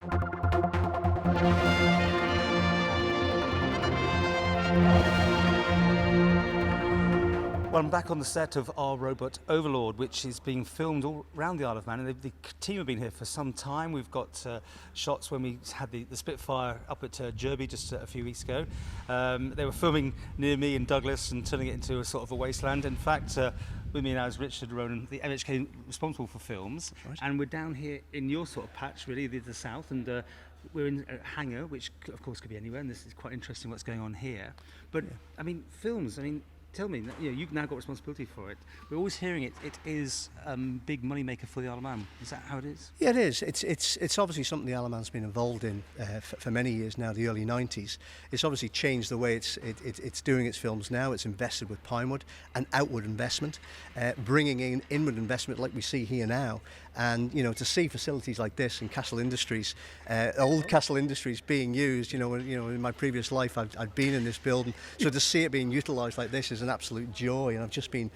Well, I'm back on the set of our robot Overlord, which is being filmed all around the Isle of Man, and the team have been here for some time. We've got shots when we had the Spitfire up at Derby just a few weeks ago. They were filming near me in Douglas and turning it into a sort of a wasteland. In fact, with me now is Richard Ronan, the MHK responsible for films, right. And we're down here in your sort of patch, really, the south, and we're in a hangar, which of course could be anywhere, and this is quite interesting what's going on here. But, yeah. I mean, films, tell me, you've now got responsibility for it. We're always hearing it is big money maker for the Isle of Man. Is that how it is? Yeah, it is. It's obviously something the Isle of Man's been involved in for many years now, the early 90s. It's obviously changed the way it's doing its films now. It's invested with Pinewood and outward investment, bringing in inward investment like we see here now. And, to see facilities like this in Castle Industries, old Castle Industries being used, in my previous life I'd been in this building. So to see it being utilised like this is an absolute joy, and I've just been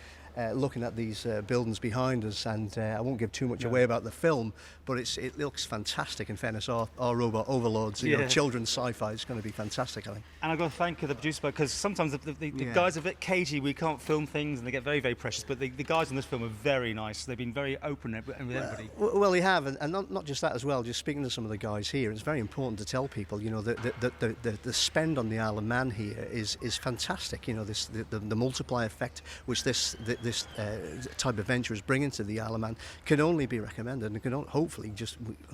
looking at these buildings behind us, and I won't give too much away about the film, but it looks fantastic. In fairness, our robot Overlords, children's sci-fi is going to be fantastic, I think. And I've got to thank the producer, because sometimes the guys are a bit cagey. We can't film things, and they get very, very precious. But the guys in this film are very nice. They've been very open with everybody. Well, they have, and not just that as well. Just speaking to some of the guys here, it's very important to tell people, the spend on the Isle of Man here is fantastic. The multiplier effect which this type of venture is bringing to the Isle of Man can only be recommended, and can hopefully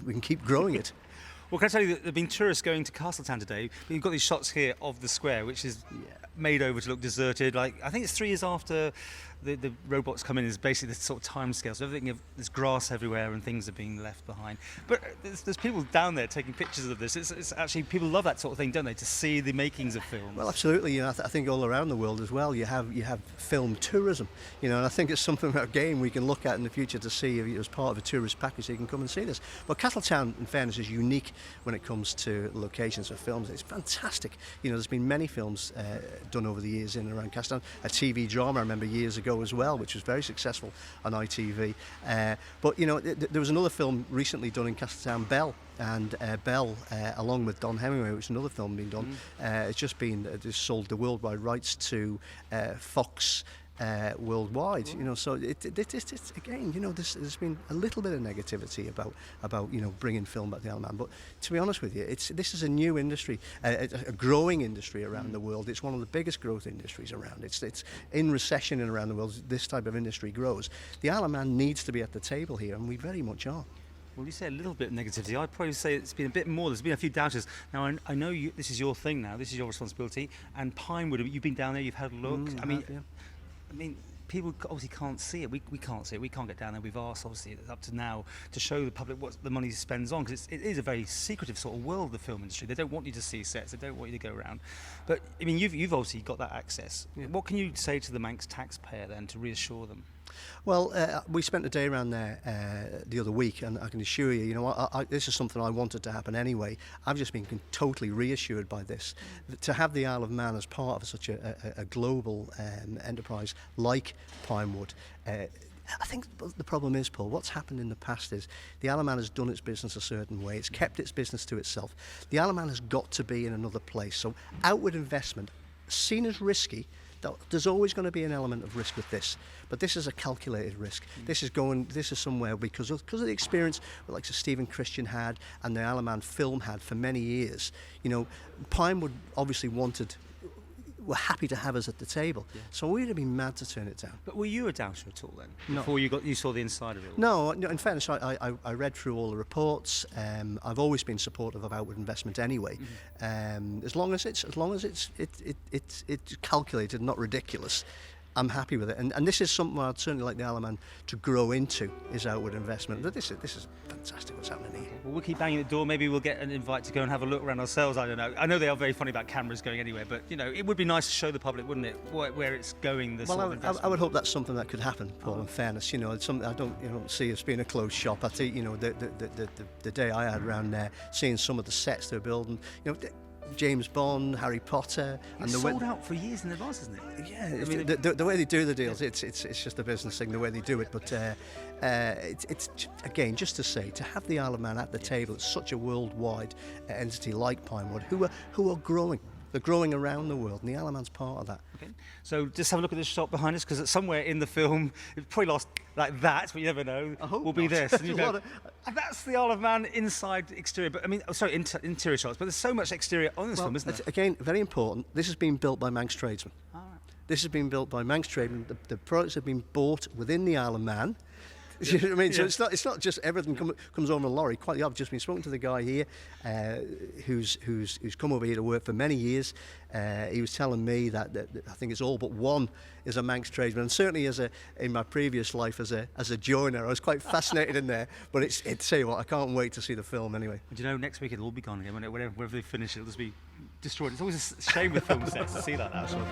we can keep growing it. Well, can I tell you that there have been tourists going to Castletown today. You've got these shots here of the square, which is made over to look deserted. I think it's 3 years after the robots come in, is basically the sort of time scale. So there's grass everywhere and things are being left behind. But there's people down there taking pictures of this. It's actually, people love that sort of thing, don't they, to see the makings of films? Well, absolutely. I think all around the world as well, you have film tourism. And I think it's something, again, we can look at in the future to see if as part of a tourist package you can come and see this. But Castletown, in fairness, is unique when it comes to locations for films. It's fantastic. There's been many films done over the years in and around Castletown. A TV drama, I remember years ago as well, which was very successful on ITV. But there was another film recently done in Castletown, Belle, and Belle, along with Don Hemingway, which is another film being done, it's just been sold the worldwide rights to Fox worldwide. So it's again, there's been a little bit of negativity about bringing film back to the Isle of Man. But to be honest with you, this is a new industry, a growing industry around the world. It's one of the biggest growth industries around. It's in recession and around the world. This type of industry grows. The Isle of Man needs to be at the table here, and we very much are. Well, you say a little bit of negativity. I'd probably say it's been a bit more. There's been a few doubters. Now, I know this is your thing now. This is your responsibility. And Pinewood, you've been down there. You've had a look. I mean, people obviously can't see it. We can't see it. We can't get down there. We've asked, obviously, up to now to show the public what the money spends on, because it is a very secretive sort of world, the film industry. They don't want you to see sets. They don't want you to go around. But, you've obviously got that access. Yeah. What can you say to the Manx taxpayer, then, to reassure them? Well, we spent a day around there the other week, and I can assure you, this is something I wanted to happen anyway. I've just been totally reassured by this. To have the Isle of Man as part of such a global enterprise like Pinewood, I think the problem is, Paul, what's happened in the past is the Isle of Man has done its business a certain way. It's kept its business to itself. The Isle of Man has got to be in another place. So outward investment, seen as risky, there's always going to be an element of risk with this, but this is a calculated risk. This is somewhere because of the experience like Stephen Christian had and the Isle of Man film had for many years. Pinewood obviously were happy to have us at the table, so we'd have been mad to turn it down. But were you a doubter at all then? No. Before you saw the inside of it? No, in fairness, I read through all the reports. I've always been supportive of outward investment anyway, as long as it's calculated, not ridiculous. I'm happy with it, and this is something I'd certainly like the Isle of Man to grow into, is outward investment. This is fantastic what's happening here. Well, we'll keep banging the door. Maybe we'll get an invite to go and have a look around ourselves. I don't know. I know they are very funny about cameras going anywhere, but it would be nice to show the public, wouldn't it, where it's going. I would hope that's something that could happen, Paul. In fairness, it's something I don't see as being a closed shop. I think the day I had around there, seeing some of the sets they're building, James Bond, Harry Potter, It's sold out for years in advance, isn't it? Yeah, I mean, the way they do the deals, it's just a business thing, the way they do it. But it's again, just to say, to have the Isle of Man at the table, it's such a worldwide entity like Pinewood, who are growing. They're growing around the world, and the Isle of Man's part of that. Okay. So just have a look at this shot behind us, because somewhere in the film, it probably lost like that, but you never know, will be this. And you go, that's the Isle of Man inside, exterior, but I mean, sorry, interior shots, but there's so much exterior on this film, isn't there? Again, very important, this has been built by Manx tradesmen. All right. This has been built by Manx tradesmen. The products have been bought within the Isle of Man. You know what I mean? So it's not just everything comes over a lorry. Quite the opposite. I've just been speaking to the guy here, who's come over here to work for many years. He was telling me that I think it's all but one is a Manx tradesman, and certainly in my previous life as a joiner, I was quite fascinated in there. But it's tell you what, I can't wait to see the film anyway. Do you know, next week it'll all be gone again. Whenever they finish, it'll just be destroyed. It's always a shame with film sets to see that. Actually.